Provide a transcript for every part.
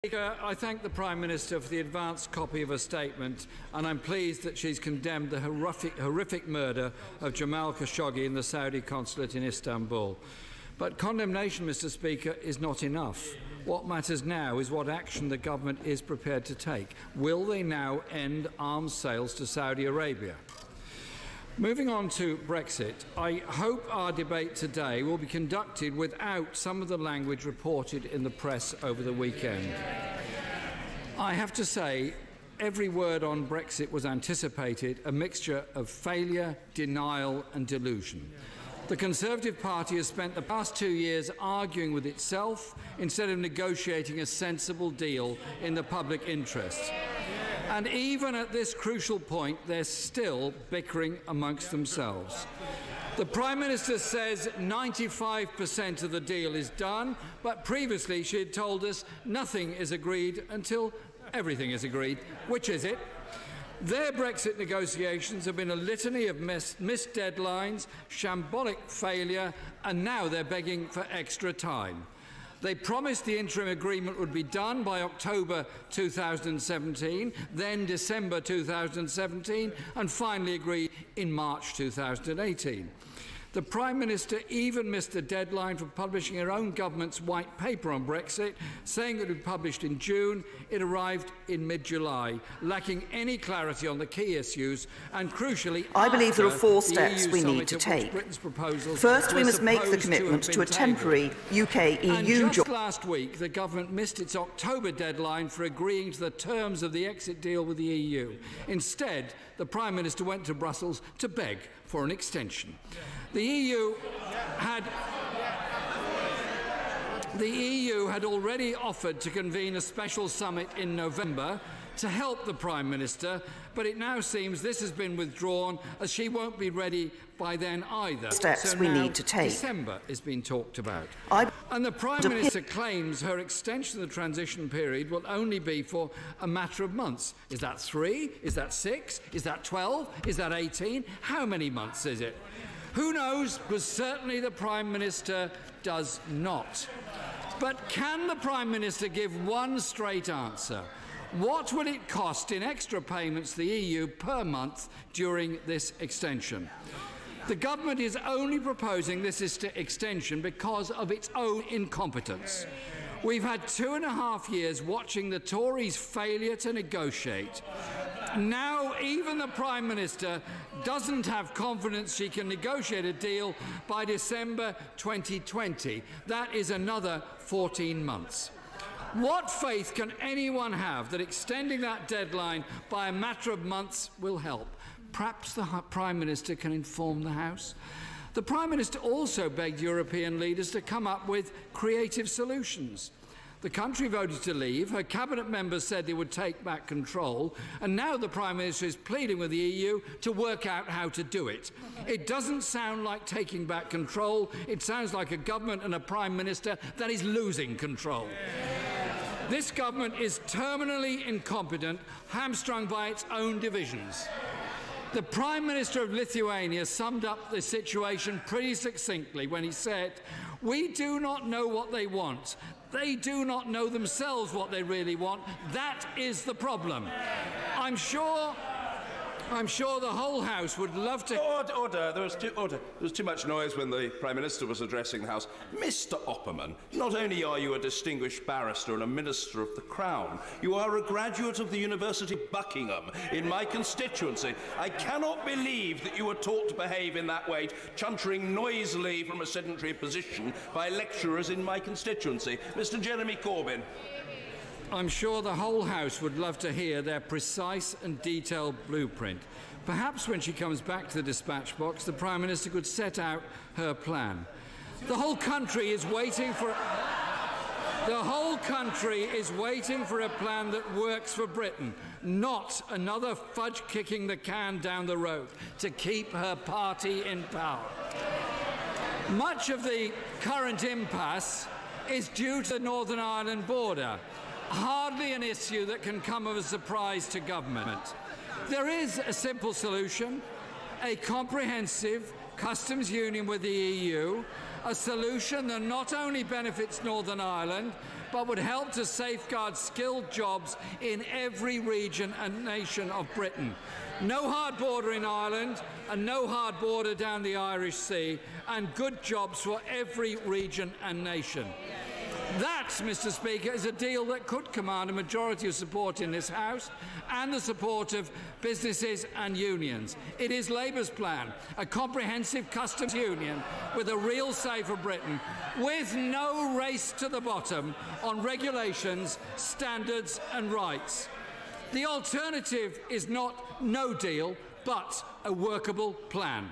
I thank the Prime Minister for the advanced copy of her statement, and I'm pleased that she's condemned the horrific murder of Jamal Khashoggi in the Saudi consulate in Istanbul. But condemnation, Mr. Speaker, is not enough. What matters now is what action the government is prepared to take. Will they now end arms sales to Saudi Arabia? Moving on to Brexit, I hope our debate today will be conducted without some of the language reported in the press over the weekend. I have to say, every word on Brexit was anticipated, a mixture of failure, denial and delusion. The Conservative Party has spent the past 2 years arguing with itself instead of negotiating a sensible deal in the public interest. And even at this crucial point, they're still bickering amongst themselves. The Prime Minister says 95% of the deal is done, but previously she had told us nothing is agreed until everything is agreed. Which is it? Their Brexit negotiations have been a litany of missed deadlines, shambolic failure, and now they're begging for extra time. They promised the interim agreement would be done by October 2017, then December 2017, and finally agreed in March 2018. The Prime Minister even missed the deadline for publishing her own government's white paper on Brexit, saying it would be published in June. It arrived in mid-July, lacking any clarity on the key issues and, crucially, I believe there are 4 steps we need to take. First, we must make the commitment to a temporary UK-EU just last week, the government missed its October deadline for agreeing to the terms of the exit deal with the EU. Instead, the Prime Minister went to Brussels to beg for an extension. The EU had already offered to convene a special summit in November to help the Prime Minister, but it now seems this has been withdrawn as she won't be ready by then either. Steps we need to take. December is being talked about. And the Prime Minister claims her extension of the transition period will only be for a matter of months. Is that 3? Is that 6? Is that 12? Is that 18? How many months is it? Who knows? Because certainly the Prime Minister does not. But can the Prime Minister give one straight answer? What will it cost in extra payments to the EU per month during this extension? The government is only proposing this extension because of its own incompetence. We've had 2.5 years watching the Tories' failure to negotiate. Now even the Prime Minister doesn't have confidence she can negotiate a deal by December 2020. That is another 14 months. What faith can anyone have that extending that deadline by a matter of months will help? Perhaps the Prime Minister can inform the House. The Prime Minister also begged European leaders to come up with creative solutions. The country voted to leave, her cabinet members said they would take back control, and now the Prime Minister is pleading with the EU to work out how to do it. It doesn't sound like taking back control, it sounds like a government and a Prime Minister that is losing control. This government is terminally incompetent, hamstrung by its own divisions. The Prime Minister of Lithuania summed up the situation pretty succinctly when he said, "We do not know what they want. They do not know themselves what they really want. That is the problem." I'm sure the whole House would love to... Order. There was too much noise when the Prime Minister was addressing the House. Mr Opperman, not only are you a distinguished barrister and a Minister of the Crown, you are a graduate of the University of Buckingham in my constituency. I cannot believe that you were taught to behave in that way, chuntering noisily from a sedentary position by lecturers in my constituency. Mr Jeremy Corbyn. I'm sure the whole House would love to hear their precise and detailed blueprint. Perhaps when she comes back to the dispatch box, the Prime Minister could set out her plan. The whole country is waiting for a plan that works for Britain, not another fudge kicking the can down the road to keep her party in power. Much of the current impasse is due to the Northern Ireland border. Hardly an issue that can come as a surprise to government. There is a simple solution, a comprehensive customs union with the EU, a solution that not only benefits Northern Ireland, but would help to safeguard skilled jobs in every region and nation of Britain. No hard border in Ireland and no hard border down the Irish Sea, and good jobs for every region and nation. That, Mr. Speaker, is a deal that could command a majority of support in this House and the support of businesses and unions. It is Labour's plan, a comprehensive customs union with a real say for Britain, with no race to the bottom on regulations, standards and rights. The alternative is not no deal, but a workable plan.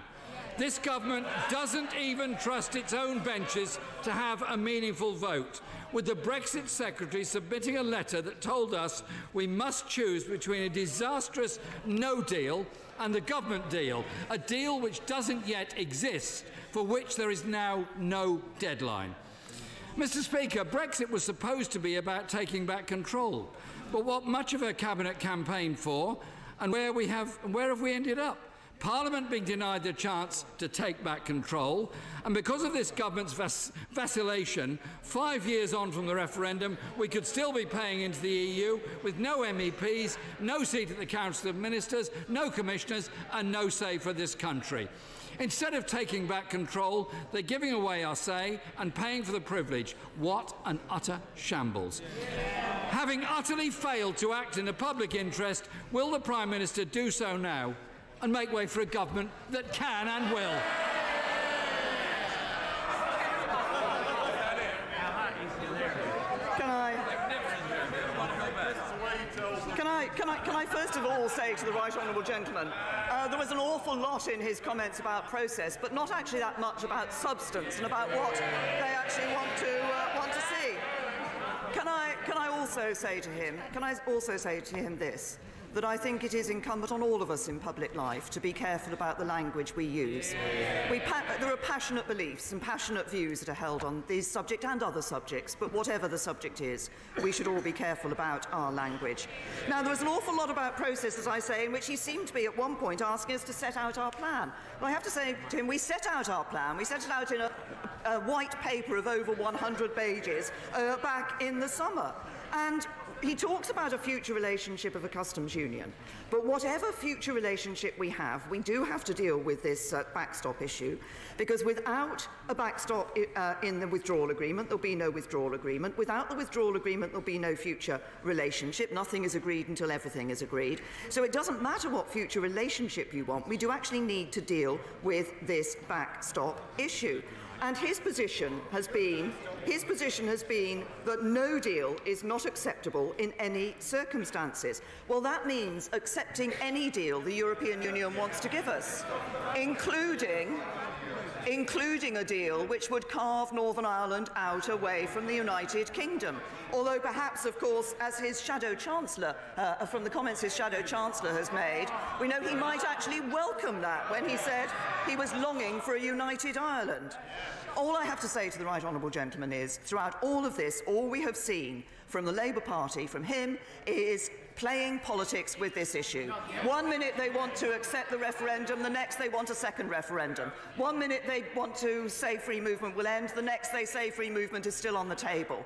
This government doesn't even trust its own benches to have a meaningful vote, with the Brexit Secretary submitting a letter that told us we must choose between a disastrous no deal and the government deal, a deal which doesn't yet exist, for which there is now no deadline. Mr. Speaker, Brexit was supposed to be about taking back control, but what much of her cabinet campaigned for, and where have we ended up? Parliament being denied the chance to take back control, and because of this government's vacillation, 5 years on from the referendum, we could still be paying into the EU with no MEPs, no seat at the Council of Ministers, no commissioners and no say for this country. Instead of taking back control, they're giving away our say and paying for the privilege. What an utter shambles. Having utterly failed to act in the public interest, will the Prime Minister do so now and make way for a government that can and will? Can I first of all say to the right honourable gentleman, there was an awful lot in his comments about process, but not actually that much about substance and about what they actually want to see. Can I also say to him this? That I think it is incumbent on all of us in public life to be careful about the language we use. There are passionate beliefs and passionate views that are held on this subject and other subjects, but whatever the subject is, we should all be careful about our language. Now, there was an awful lot about process, as I say, in which he seemed to be at one point asking us to set out our plan. Well, I have to say to him, we set out our plan. We set it out in a white paper of over 100 pages back in the summer. And he talks about a future relationship of a customs union, but whatever future relationship we have, we do have to deal with this backstop issue, because without a backstop in the withdrawal agreement, there'll be no withdrawal agreement. Without the withdrawal agreement, there'll be no future relationship. Nothing is agreed until everything is agreed. So it doesn't matter what future relationship you want. We do actually need to deal with this backstop issue. And his position has been that no deal is not acceptable in any circumstances. Well, that means accepting any deal the European Union wants to give us, including a deal which would carve Northern Ireland out away from the United Kingdom. Although perhaps, of course, as his Shadow Chancellor, from the comments his Shadow Chancellor has made, we know he might actually welcome that when he said he was longing for a united Ireland. All I have to say to the right honourable gentleman is, throughout all of this, all we have seen from the Labour Party, from him, is playing politics with this issue. 1 minute they want to accept the referendum, the next they want a second referendum. 1 minute they want to say free movement will end, the next they say free movement is still on the table.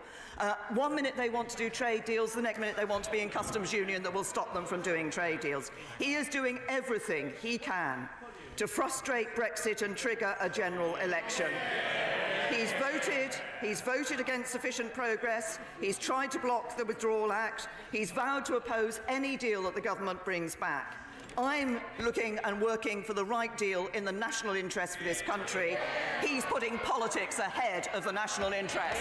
1 minute they want to do trade deals, the next minute they want to be in customs union that will stop them from doing trade deals. He is doing everything he can to frustrate Brexit and trigger a general election. He's voted against sufficient progress, he's tried to block the Withdrawal Act, he's vowed to oppose any deal that the government brings back. I'm looking and working for the right deal in the national interest for this country. He's putting politics ahead of the national interest.